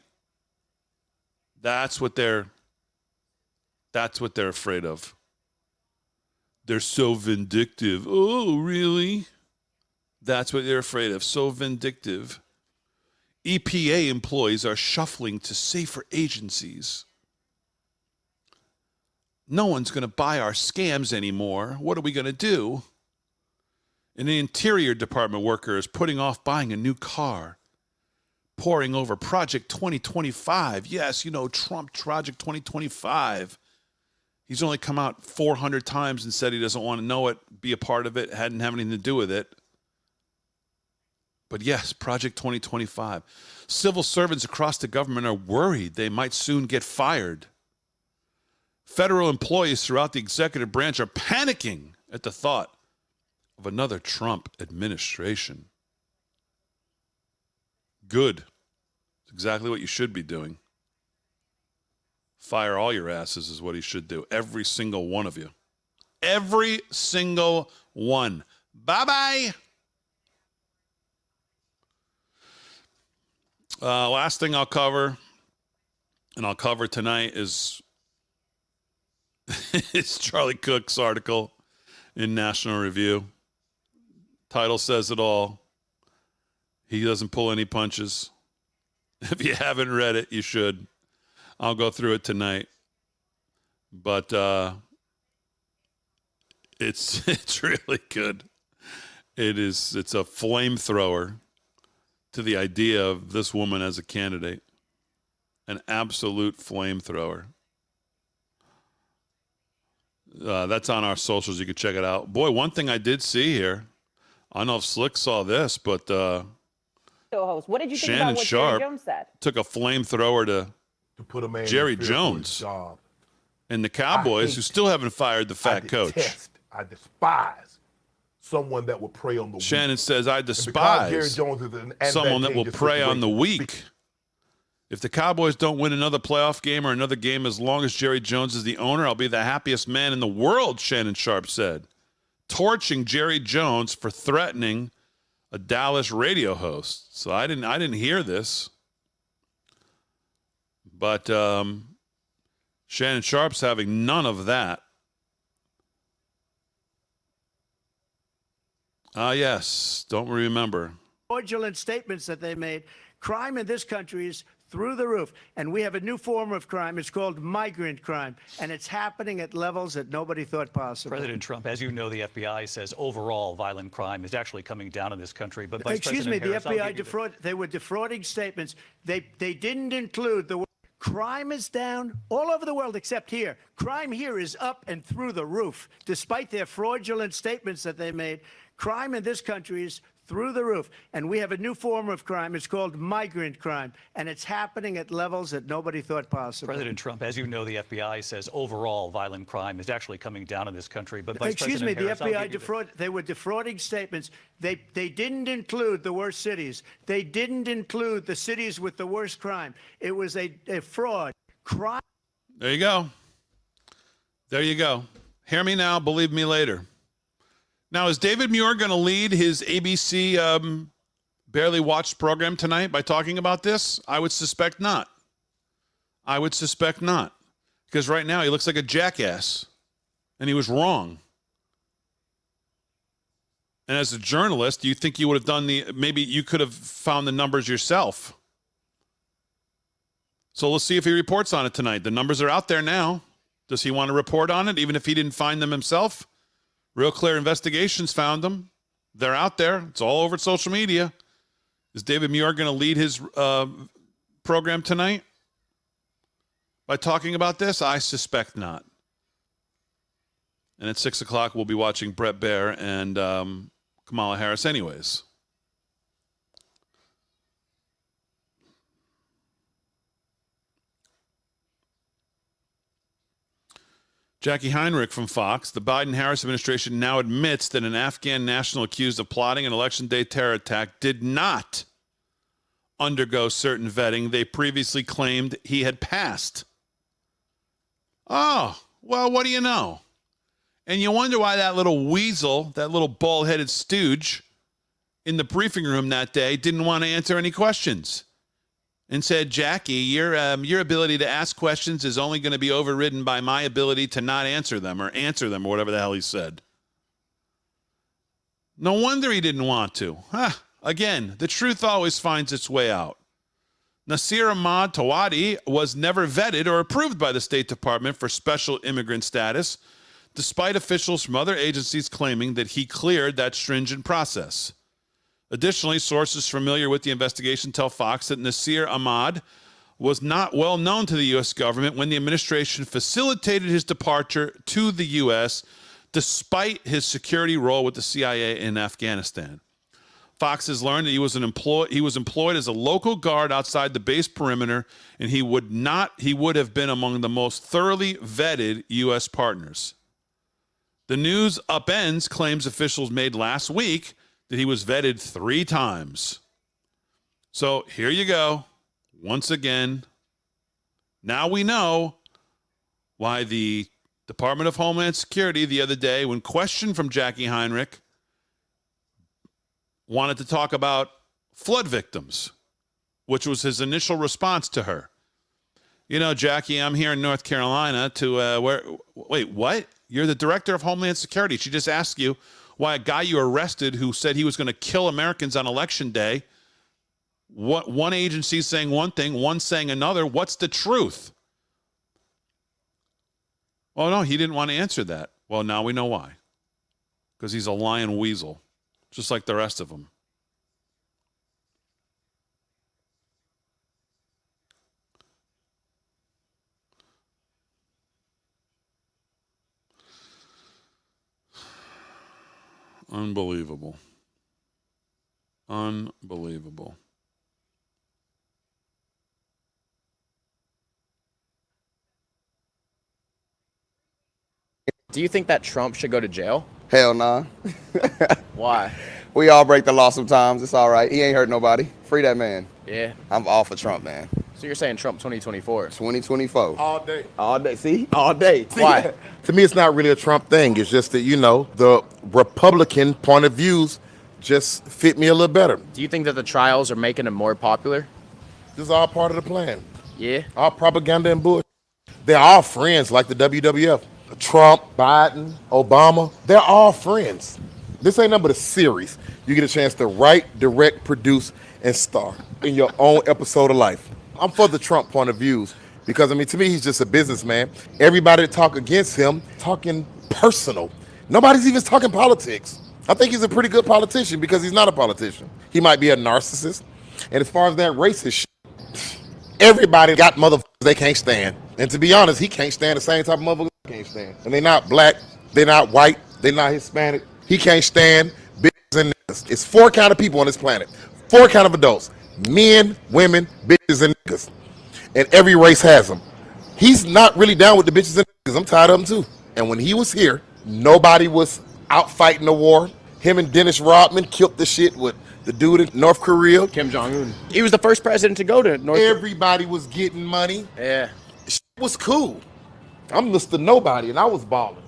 That's what they're afraid of. They're so vindictive. Oh, really? That's what they're afraid of. So vindictive. EPA employees are shuffling to safer agencies. No one's going to buy our scams anymore. What are we going to do? An Interior Department worker is putting off buying a new car, poring over Project 2025. Yes, you know, Trump Project 2025. He's only come out 400 times and said he doesn't want to know it, be a part of it, hadn't have anything to do with it. But yes, Project 2025. Civil servants across the government are worried they might soon get fired. Federal employees throughout the executive branch are panicking at the thought of another Trump administration. Good. It's exactly what you should be doing. Fire all your asses is what he should do. Every single one of you. Every single one. Bye-bye. Last thing I'll cover, and I'll cover tonight, is it's Charlie Cook's article in National Review. Title says it all. He doesn't pull any punches. If you haven't read it, you should. I'll go through it tonight. But it's really good. It's a flamethrower to the idea of this woman as a candidate. An absolute flamethrower. That's on our socials. You can check it out. Boy, one thing I did see here. I don't know if Slick saw this, but host. What did you think Shannon about what Sharpe Jerry Jones said? took a flamethrower to put a man Jerry in fear for his Jones job. and the Cowboys, who still haven't fired the fat coach. I despise someone that will prey on the weak. Shannon says, I And because despise Jerry Jones is in an someone that will advantageous prey on the situation. weak. If the Cowboys don't win another playoff game or another game as long as Jerry Jones is the owner, I'll be the happiest man in the world, Shannon Sharpe said, torching Jerry Jones for threatening a Dallas radio host. So I didn't hear this. But Shannon Sharpe's having none of that. Yes. Don't remember. Fraudulent statements that they made. Crime in this country is through the roof. And we have a new form of crime. It's called migrant crime. And it's happening at levels that nobody thought possible. President Trump, as you know, the FBI says overall violent crime is actually coming down in this country. But Excuse me, the FBI they were defrauding statements. They didn't include the word crime is down all over the world except here. Crime here is up and through the roof. Despite their fraudulent statements that they made, crime in this country is through the roof. And we have a new form of crime. It's called migrant crime. And it's happening at levels that nobody thought possible. President Trump, as you know, the FBI says overall violent crime is actually coming down in this country. But Excuse me, the FBI they were defrauding statements. They didn't include the worst cities. They didn't include the cities with the worst crime. It was a fraud. Crime. There you go. There you go. Hear me now, believe me later. Now, is David Muir going to lead his ABC Barely Watched program tonight by talking about this? I would suspect not. I would suspect not. Because right now he looks like a jackass. And he was wrong. And as a journalist, do you think you would have done maybe you could have found the numbers yourself? So let's see if he reports on it tonight. The numbers are out there now. Does he want to report on it, even if he didn't find them himself? Real Clear Investigations found them. They're out there. It's all over social media. Is David Muir going to lead his program tonight by talking about this? I suspect not. And at 6 o'clock, we'll be watching Brett Baer and Kamala Harris anyways. Jackie Heinrich from Fox. The Biden-Harris administration now admits that an Afghan national accused of plotting an election day terror attack did not undergo certain vetting they previously claimed he had passed. Oh, well, what do you know? And you wonder why that little weasel, that little bald-headed stooge in the briefing room that day didn't want to answer any questions. And said, Jackie, your ability to ask questions is only going to be overridden by my ability to not answer them or whatever the hell he said. No wonder he didn't want to. Again, the truth always finds its way out. Nasir Ahmad Tawadi was never vetted or approved by the State Department for special immigrant status, despite officials from other agencies claiming that he cleared that stringent process. Additionally, sources familiar with the investigation tell Fox that Nasir Ahmad was not well known to the U.S. government when the administration facilitated his departure to the U.S., despite his security role with the CIA in Afghanistan. Fox has learned that he was employed as a local guard outside the base perimeter, and he would have been among the most thoroughly vetted U.S. partners. The news upends claims officials made last week that he was vetted 3 times. So here you go. Once again, now we know why the Department of Homeland Security the other day, when questioned from Jackie Heinrich, wanted to talk about flood victims, which was his initial response to her. You know, Jackie, I'm here in North Carolina to wait, what? You're the director of Homeland Security. She just asked you why a guy you arrested who said he was going to kill Americans on Election Day, what one agency saying one thing, one saying another. What's the truth? Oh, no, he didn't want to answer that. Well, now we know why. Because he's a lying weasel, just like the rest of them. Unbelievable. Unbelievable. Do you think that Trump should go to jail? Hell nah. Why? We all break the law sometimes. It's all right. He ain't hurt nobody. Free that man. Yeah. I'm all for Trump, man. So you're saying Trump 2024? 2024. All day. All day. See? All day. Why? To me, it's not really a Trump thing. It's just that, you know, the Republican point of views just fit me a little better. Do you think that the trials are making him more popular? This is all part of the plan. Yeah. All propaganda and bullshit. They're all friends like the WWF. Trump, Biden, Obama, they're all friends. This ain't nothing but a series. You get a chance to write, direct, produce, and star in your own episode of life. I'm for the Trump point of views because, I mean, to me, he's just a businessman. Everybody that talk against him, talking personal. Nobody's even talking politics. I think he's a pretty good politician because he's not a politician. He might be a narcissist. And as far as that racist shit, everybody got motherfuckers they can't stand. And to be honest, he can't stand the same type of motherfuckers he can't stand. And they're not black, they're not white, they're not Hispanic. He can't stand bitches and niggas. It's 4 kind of people on this planet. 4 kind of adults. Men, women, bitches, and niggas. And every race has them. He's not really down with the bitches and niggas. I'm tired of them too. And when he was here, nobody was out fighting the war. Him and Dennis Rodman killed the shit with the dude in North Korea. Kim Jong-un. He was the first president to go to North Korea. Everybody was getting money. Yeah. Shit was cool. I'm Mr. Nobody, and I was balling.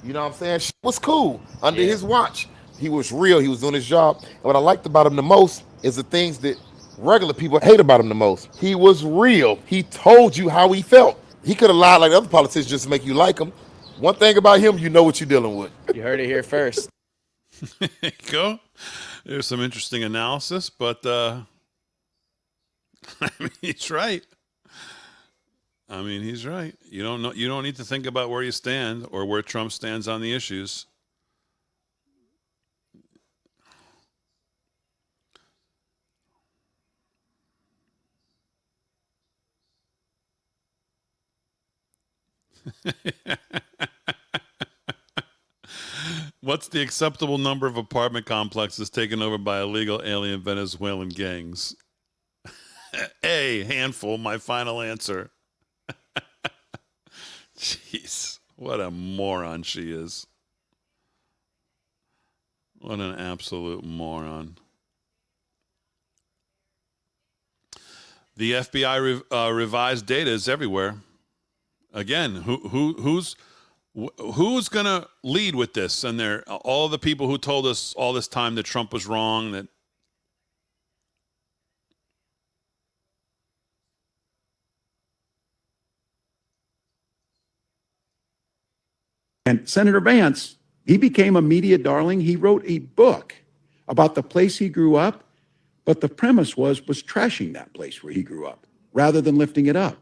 You know what I'm saying? Shit was cool under his watch. He was real. He was doing his job. And what I liked about him the most is the things that regular people hate about him the most. He was real. He told you how he felt. He could have lied like other politicians just to make you like him. One thing about him, you know what you're dealing with. You heard it here first. There you go. There's some interesting analysis, but I mean, he's right. I mean, he's right. You don't need to think about where you stand or where Trump stands on the issues. What's the acceptable number of apartment complexes taken over by illegal alien Venezuelan gangs? A handful, my final answer. Jeez, what a moron she is. What an absolute moron. The FBI revised data is everywhere. Again, who's going to lead with this? And they're all the people who told us all this time that Trump was wrong, that And Senator Vance, he became a media darling. He wrote a book about the place he grew up, but the premise was trashing that place where he grew up rather than lifting it up.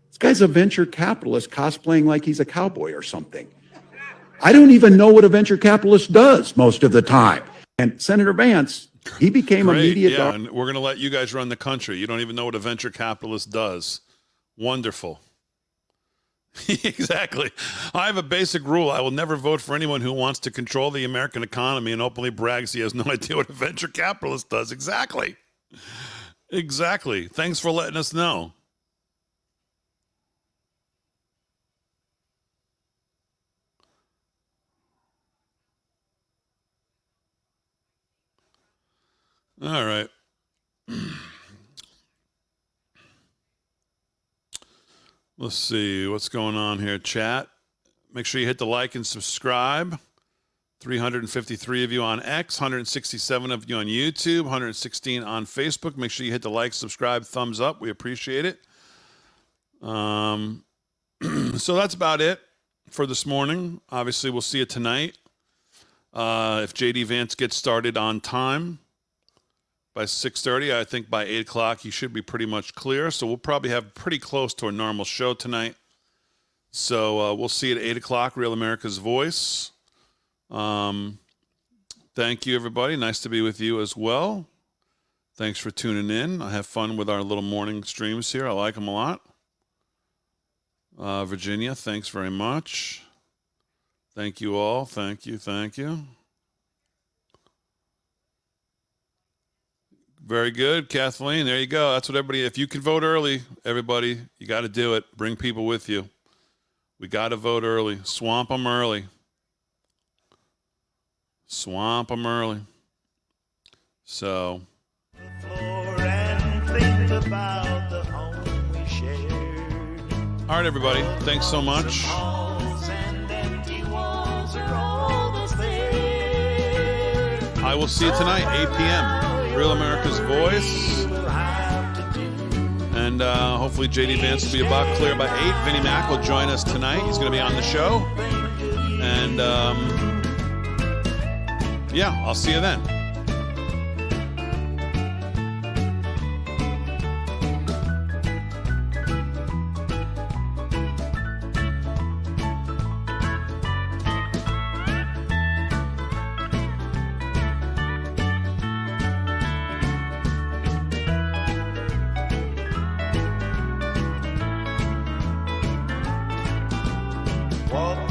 This guy's a venture capitalist cosplaying like he's a cowboy or something. I don't even know what a venture capitalist does most of the time. And Senator Vance, he became a media darling. And we're going to let you guys run the country. You don't even know what a venture capitalist does. Wonderful. Exactly. I have a basic rule. I will never vote for anyone who wants to control the American economy and openly brags he has no idea what a venture capitalist does. Exactly. Exactly. Thanks for letting us know. All right. Let's see what's going on here, chat. Make sure you hit the like and subscribe. 353 of you on X, 167 of you on YouTube, 116 on Facebook. Make sure you hit the like, subscribe, thumbs up. We appreciate it. So that's about it for this morning. Obviously, we'll see you tonight. If JD Vance gets started on time by 6:30, I think by 8 o'clock he should be pretty much clear. So we'll probably have pretty close to a normal show tonight. So we'll see you at 8 o'clock, Real America's Voice. Thank you, everybody. Nice to be with you as well. Thanks for tuning in. I have fun with our little morning streams here. I like them a lot. Virginia, thanks very much. Thank you all. Thank you. Thank you. Very good, Kathleen. There you go. That's what everybody, if you can vote early, everybody, you got to do it. Bring people with you. We got to vote early. Swamp them early. Swamp them early. So. All right, everybody. Thanks so much. I will see you tonight, 8 p.m. Real America's Voice. And And hopefully J.D. Vance will be about clear by 8. Vinnie Mac will join us tonight. He's going to be on the show. And, yeah, I'll see you then. Walk